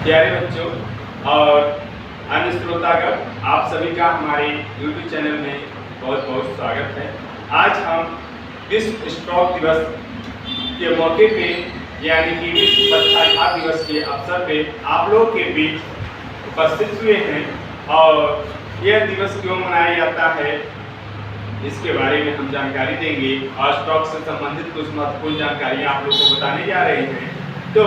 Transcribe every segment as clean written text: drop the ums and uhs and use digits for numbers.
प्यारे बच्चों और अन्य श्रोतागण, आप सभी का हमारे YouTube चैनल में बहुत बहुत स्वागत है। आज हम विश्व स्ट्रोक दिवस के मौके पे यानी कि विश्व पक्षाघात दिवस के अवसर पे आप लोगों के बीच उपस्थित हुए हैं और यह दिवस क्यों मनाया जाता है इसके बारे में हम जानकारी देंगे और स्ट्रोक से संबंधित कुछ महत्वपूर्ण जानकारियाँ आप लोगों को बताने जा रहे हैं। तो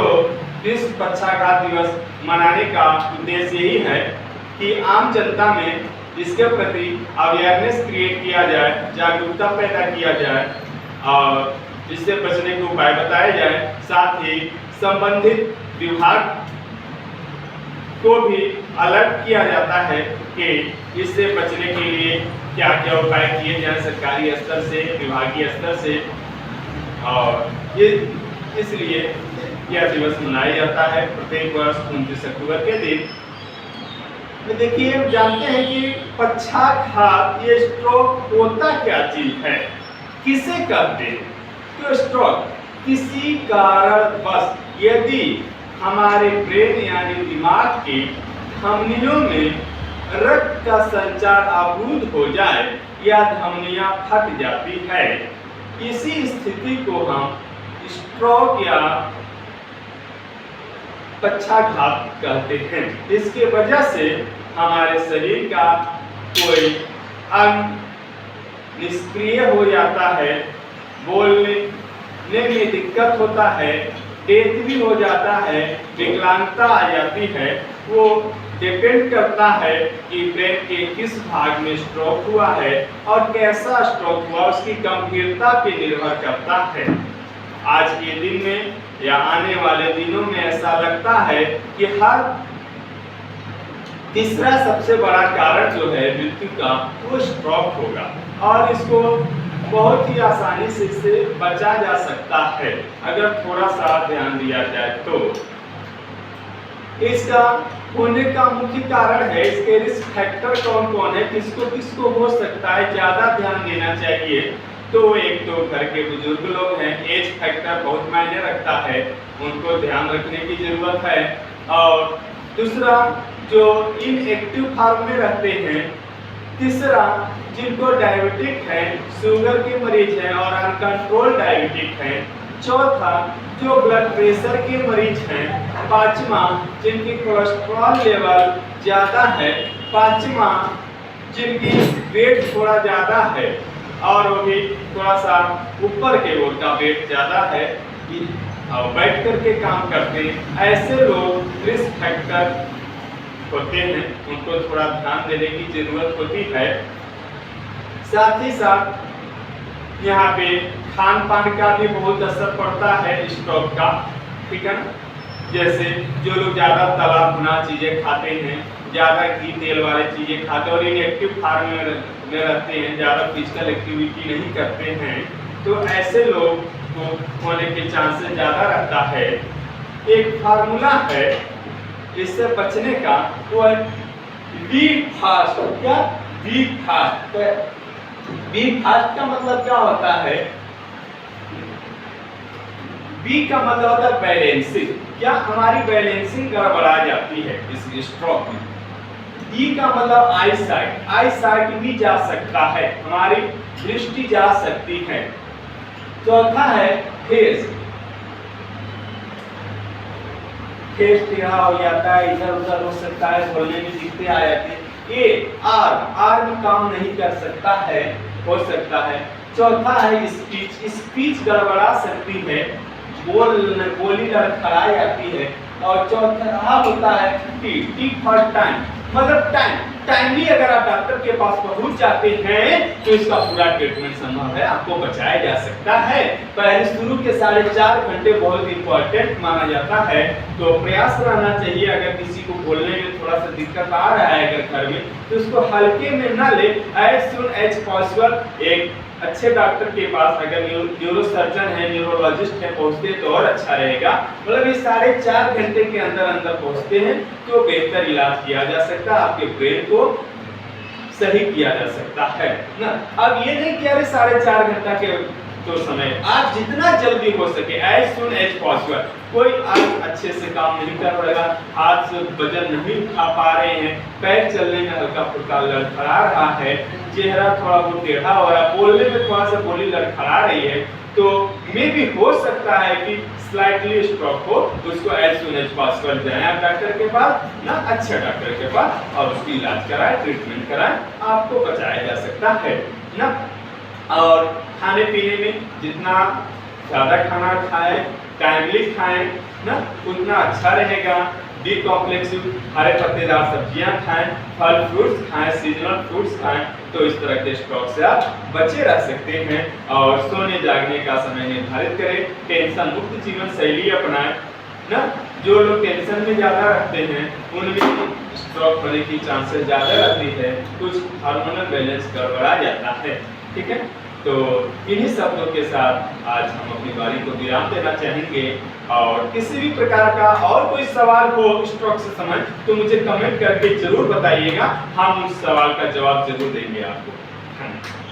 विश्व पक्षाघात दिवस मनाने का उद्देश्य यही है कि आम जनता में इसके प्रति अवेयरनेस क्रिएट किया जाए, जागरूकता पैदा किया जाए और इससे बचने के उपाय बताए जाए। साथ ही संबंधित विभाग को भी अलर्ट किया जाता है कि इससे बचने के लिए क्या क्या उपाय किए जाए सरकारी स्तर से, विभागीय स्तर से। और ये इसलिए यह दिवस मनाया जाता है प्रत्येक वर्ष 29 अक्टूबर के दिन। देखिए, हम जानते हैं कि पक्षाघात ये स्ट्रोक होता क्या चीज है, किसे कहते हैं। तो स्ट्रोक किसी कारणवश यदि हमारे ब्रेन यानी दिमाग की धमनियों में रक्त का संचार अवरुद्ध हो जाए या धमनियां फट जाती है, इसी स्थिति को हम स्ट्रोक या पक्षाघात कहते हैं। इसके वजह से हमारे शरीर का कोई अंग निष्क्रिय हो जाता है, बोलने में दिक्कत होता है, डेथ भी हो जाता है, विकलांगता आ जाती है। वो डिपेंड करता है कि ब्रेन के किस भाग में स्ट्रोक हुआ है और कैसा स्ट्रोक हुआ, उसकी गंभीरता पे निर्भर करता है। आज के दिन में या आने वाले दिनों में ऐसा लगता है कि हर तीसरा सबसे बड़ा कारण जो है मृत्यु का वो स्ट्रोक होगा और इसको बहुत ही आसानी से इससे बचा जा सकता है अगर थोड़ा सा ध्यान दिया जाए तो। इसका होने का मुख्य कारण है, इसके रिस्क फैक्टर कौन कौन है, किसको किसको हो सकता है, ज्यादा ध्यान देना चाहिए। तो एक तो घर के बुजुर्ग लोग हैं, एज फैक्टर बहुत मायने रखता है, उनको ध्यान रखने की जरूरत है। और दूसरा जो इनएक्टिव फॉर्म में रहते हैं। तीसरा जिनको डायबिटिक है, शुगर के मरीज हैं और अनकंट्रोल डायबिटिक हैं। चौथा जो ब्लड प्रेशर के मरीज हैं। पांचवा जिनकी कोलेस्ट्रॉल लेवल ज़्यादा है। पांचवा जिनकी वेट थोड़ा ज़्यादा है और वो भी थोड़ा सा ऊपर के ओर का वेट ज़्यादा है और बैठ करके काम करते हैं, ऐसे लोग रिस्क फैक्टर होते हैं, उनको थोड़ा ध्यान देने की जरूरत होती है। साथ ही साथ यहाँ पे खान पान का भी बहुत असर पड़ता है स्ट्रोक का, ठीक है ना। जैसे जो लोग ज़्यादा तला भुना चीज़ें खाते हैं, ज़्यादा घी तेल वाले चीज़ें खाते हैं और इनएक्टिव फॉर्म में रहते हैं, ज़्यादा फिजिकल एक्टिविटी नहीं करते हैं, तो ऐसे लोग को होने के चांसेस ज़्यादा रहता है। एक फार्मूला है इससे बचने का, वो है बी फास्ट। क्या बी फास्ट? बी फास्ट का मतलब क्या होता है? बी का मतलब होता है बैलेंसिंग। क्या हमारी बैलेंसिंग गड़बड़ा जाती है इस स्ट्रोक में। डी का मतलब आई साइट, आई साइट भी जा सकता है, हमारी दृष्टि जा सकती है। चौथा है फेस, फेस टेढ़ा हो जाता है, इधर उधर हो सकता है, बोलने में दिक्कतें आ जाती है। ए आर, आर में काम नहीं कर सकता है, हो सकता है। चौथा है स्पीच, स्पीच गड़बड़ा सकती है, बोली लड़खड़ा जाती है। और चौथा होता है टी, टी फॉर टाइम, मतलब टाइमली अगर आप डॉक्टर के पास पहुंच जाते हैं तो इसका पूरा ट्रीटमेंट संभव है, आपको बचाया जा सकता है। पहले शुरू के 4.5 घंटे बहुत इंपॉर्टेंट माना जाता है, तो प्रयास रहना चाहिए। अगर किसी को बोलने में थोड़ा सा दिक्कत आ रहा है अगर घर में, तो उसको हल्के में ना ले, एज सुन एज पॉसिबल एक अच्छे डॉक्टर के पास, अगर न्यूरो सर्जन है, न्यूरोलॉजिस्ट है, पहुंचते तो और अच्छा रहेगा। मतलब ये 4.5 घंटे के अंदर अंदर पहुंचते हैं तो बेहतर इलाज किया जा सकता है, आपके ब्रेन को सही किया जा सकता है ना। अब ये नहीं कि अरे 4.5 घंटा के तो समय आप जितना जल्दी हो सके एज सुन एज पॉसिबल। कोई आज अच्छे से काम नहीं कर रहेगा, हाथ से वजन नहीं उठा पा रहे हैं, पैर चलने में हल्का फुल्का लड़खड़ा रहा है, चेहरा थोड़ा बहुत टेढ़ा हो रहा है, बोलने में थोड़ा सा बोली लड़खड़ा रही है, तो मे भी हो सकता है कि स्लाइटली स्ट्रोक हो, उसको एज सुन एज पॉसिबल जाएं आप डॉक्टर के पास ना, अच्छे डॉक्टर के पास, और उसकी इलाज कराएं, ट्रीटमेंट कराएं, आपको बचाया जा सकता है ना। और खाने पीने में जितना ज़्यादा खाना खाएं, टाइमली खाएं ना, उतना अच्छा रहेगा। बी कॉम्प्लेक्स हरे पत्तेदार सब्जियां खाएं, फल फ्रूट्स खाएं, सीजनल फ्रूट्स खाएं, तो इस तरह के स्ट्रोक से आप बचे रह सकते हैं। और सोने जागने का समय निर्धारित करें, टेंशन मुक्त जीवन शैली अपनाएं ना। जो लोग टेंशन में ज़्यादा रहते हैं उनमें स्ट्रोक होने की चांसेस ज़्यादा रहती है, कुछ हार्मोनल बैलेंस गड़बड़ा जाता है, ठीक है। तो इन्हीं शब्दों के साथ आज हम अपनी बारी को विराम देना चाहेंगे। और किसी भी प्रकार का और कोई सवाल हो स्ट्रोक से संबंधित तो मुझे कमेंट करके जरूर बताइएगा, हम उस सवाल का जवाब जरूर देंगे आपको। धन्यवाद।